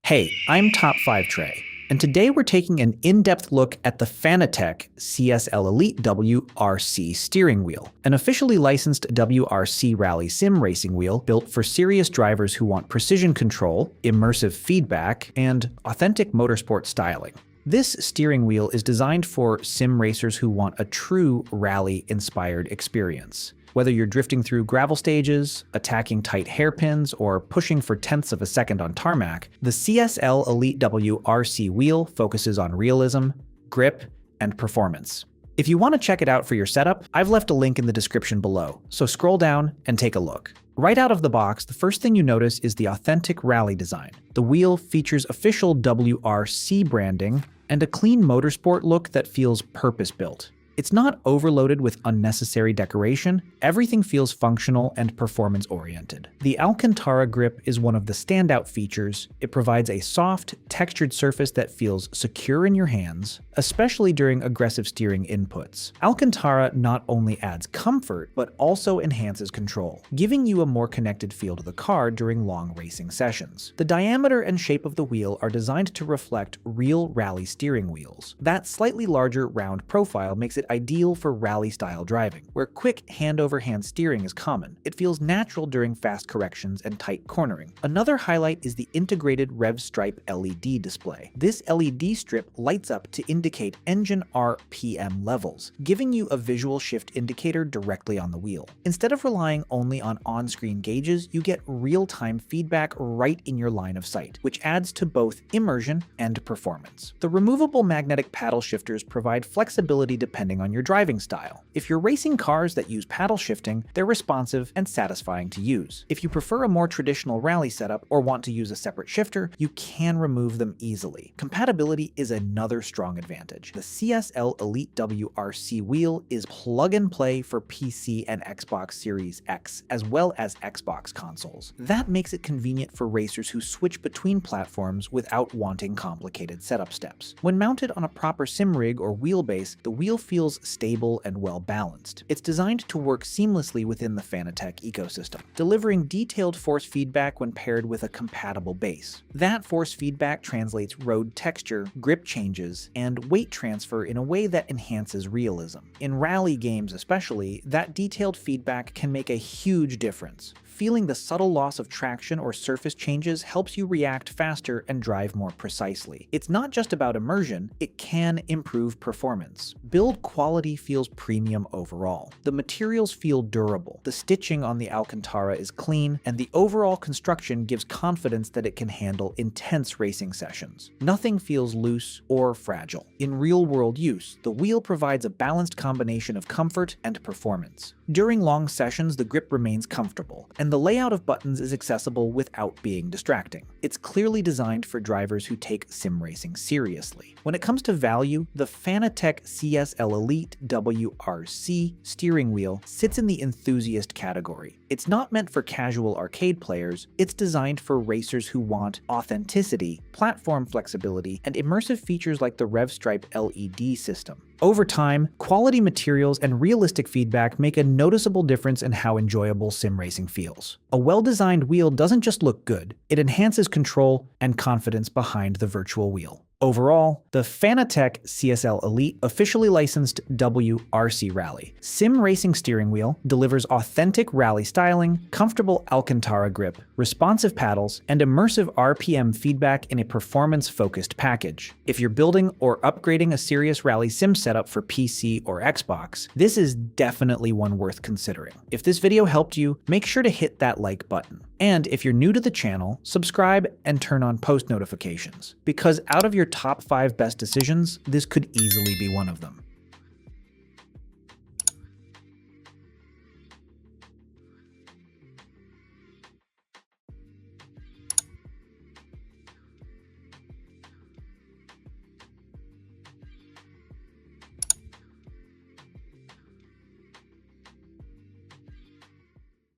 Hey, I'm Top 5 Trey, and today we're taking an in-depth look at the Fanatec CSL Elite WRC steering wheel, an officially licensed WRC rally sim racing wheel built for serious drivers who want precision control, immersive feedback, and authentic motorsport styling. This steering wheel is designed for sim racers who want a true rally-inspired experience. Whether you're drifting through gravel stages, attacking tight hairpins, or pushing for tenths of a second on tarmac, the CSL Elite WRC wheel focuses on realism, grip, and performance. If you want to check it out for your setup, I've left a link in the description below, so scroll down and take a look. Right out of the box, the first thing you notice is the authentic rally design. The wheel features official WRC branding and a clean motorsport look that feels purpose-built. It's not overloaded with unnecessary decoration. Everything feels functional and performance-oriented. The Alcantara grip is one of the standout features. It provides a soft, textured surface that feels secure in your hands, especially during aggressive steering inputs. Alcantara not only adds comfort, but also enhances control, giving you a more connected feel to the car during long racing sessions. The diameter and shape of the wheel are designed to reflect real rally steering wheels. That slightly larger, round profile makes it ideal for rally-style driving, where quick hand-over-hand steering is common. It feels natural during fast corrections and tight cornering. Another highlight is the integrated Revstripe LED display. This LED strip lights up to indicate engine RPM levels, giving you a visual shift indicator directly on the wheel. Instead of relying only on on-screen gauges, you get real-time feedback right in your line of sight, which adds to both immersion and performance. The removable magnetic paddle shifters provide flexibility depending on your driving style. If you're racing cars that use paddle shifting, they're responsive and satisfying to use. If you prefer a more traditional rally setup or want to use a separate shifter, you can remove them easily. Compatibility is another strong advantage. The CSL Elite WRC wheel is plug-and-play for PC and Xbox Series X, as well as Xbox consoles. That makes it convenient for racers who switch between platforms without wanting complicated setup steps. When mounted on a proper sim rig or wheelbase, the wheel feels stable and well-balanced. It's designed to work seamlessly within the Fanatec ecosystem, delivering detailed force feedback when paired with a compatible base. That force feedback translates road texture, grip changes, and weight transfer in a way that enhances realism. In rally games especially, that detailed feedback can make a huge difference. Feeling the subtle loss of traction or surface changes helps you react faster and drive more precisely. It's not just about immersion, it can improve performance. Build quality feels premium overall. The materials feel durable, the stitching on the Alcantara is clean, and the overall construction gives confidence that it can handle intense racing sessions. Nothing feels loose or fragile. In real-world use, the wheel provides a balanced combination of comfort and performance. During long sessions, the grip remains comfortable, and the layout of buttons is accessible without being distracting. It's clearly designed for drivers who take sim racing seriously. When it comes to value, the Fanatec CSL Elite WRC steering wheel sits in the Enthusiast category. It's not meant for casual arcade players, it's designed for racers who want authenticity, platform flexibility, and immersive features like the Revstripe LED system. Over time, quality materials and realistic feedback make a noticeable difference in how enjoyable sim racing feels. A well-designed wheel doesn't just look good, it enhances control and confidence behind the virtual wheel. Overall, the Fanatec CSL Elite officially licensed WRC Rally sim racing steering wheel delivers authentic rally styling, comfortable Alcantara grip, responsive paddles, and immersive RPM feedback in a performance-focused package. If you're building or upgrading a serious rally sim setup for PC or Xbox, this is definitely one worth considering. If this video helped you, make sure to hit that like button. And if you're new to the channel, subscribe and turn on post notifications, because out of your top 5 best decisions, this could easily be one of them.